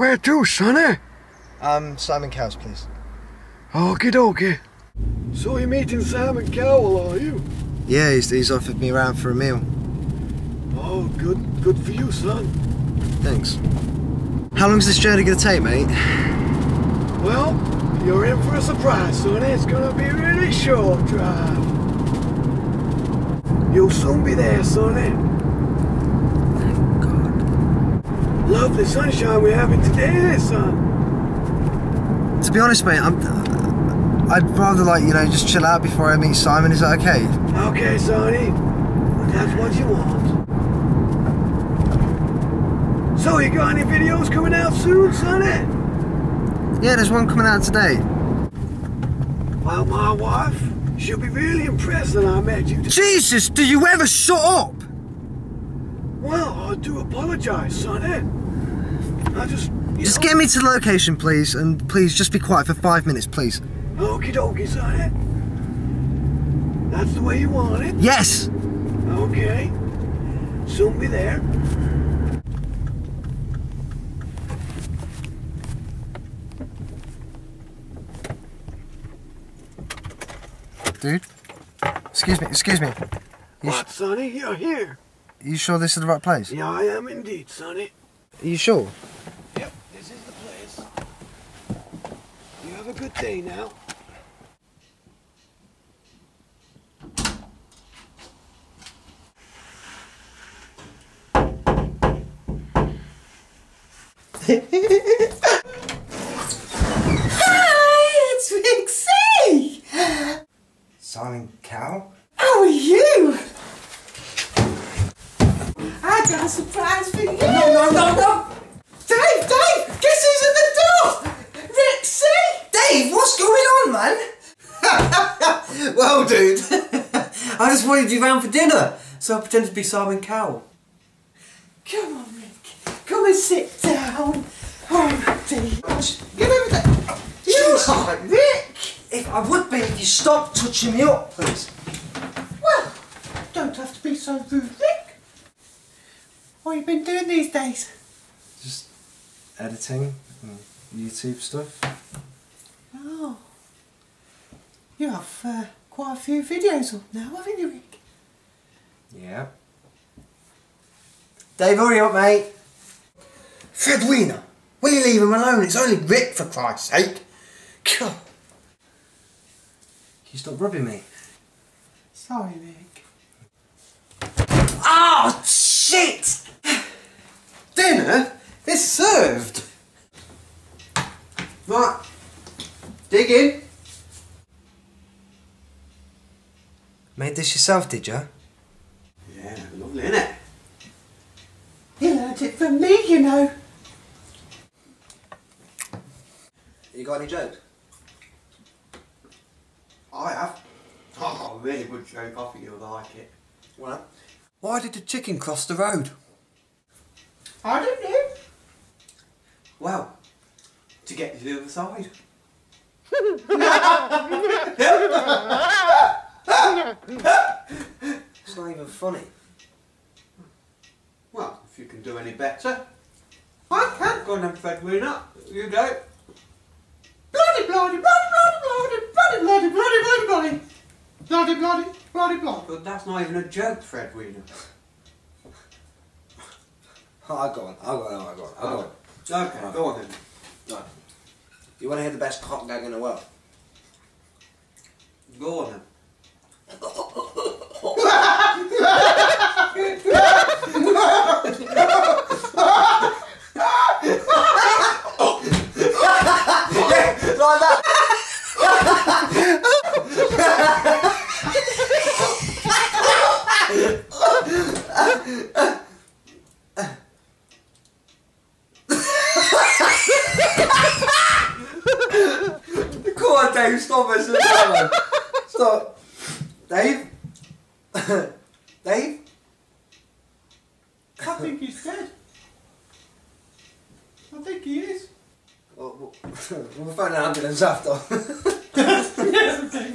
Where to, sonny? Simon Cowles, please. Okie dokie. So you're meeting Simon Cowell, are you? Yeah, he's offered me around for a meal. Oh, good for you, son. Thanks. How long's this journey gonna take, mate? Well, you're in for a surprise, sonny. It's gonna be a really short drive. You'll soon be there, sonny. Thank God. Lovely sunshine we're having today, son. To be honest, mate, I'd rather, like, you know, just chill out before I meet Simon. Is that okay? Okay, sonny. That's what you want. So, you got any videos coming out soon, sonny? Yeah, there's one coming out today. Well, my wife, she'll be really impressed that I met you. Jesus, do you ever shut up? Well, I do apologise, sonny. I just Get me to the location, please, and please just be quiet for 5 minutes, please. Okie dokie, sonny. That's the way you want it? Yes! Okay. Soon be there. Dude? Excuse me. What, sonny? You're here. Are you sure this is the right place? Yeah, I am indeed, sonny. Are you sure? Yep, this is the place. You have a good day now. Hi, it's Rixie! Simon Cowell? How are you? I got a surprise for you! No! Dave! Guess who's at the door? Rixie! Dave, what's going on, man? Well, dude, I just wanted you round for dinner, so I pretended to be Simon Cowell. Come on, Rick. Come and sit down. Oh, Dave. Get over there. You are Rick! If I would be, if you stop touching me up, please. Well, don't have to be so rude, Rick. What have you been doing these days? Just editing and YouTube stuff. Oh. You have quite a few videos up now, haven't you, Rick? Yeah. Dave, hurry up, mate. Fred Wiener, will you leave him alone? It's only Rick, for Christ's sake. God. Can you stop rubbing me? Sorry, Rick. Oh, shit! Dinner is served. Right, dig in. Made this yourself, did you? Yeah, lovely, innit? He learnt it from me, you know. You got any jokes? I have. Oh, really good joke. I think you'll like it. Well, why did the chicken cross the road? I don't know. Well, to get to the other side. It's not even funny. Well, if you can do any better, I can. Go on then, Fred Wiener. You go. Bloody, bloody, bloody, bloody, bloody, bloody, bloody, bloody, bloody, bloody, bloody, bloody, bloody. But that's not even a joke, Fred Wiener. I'll go on. Okay, go on then. Right. You want to hear the best cock gag in the world? Go on then. Like that. Come on, Dave, stop us. Stop. Dave? Dave? I think he's dead. I think he is. We'll find an ambulance after. Yes, okay.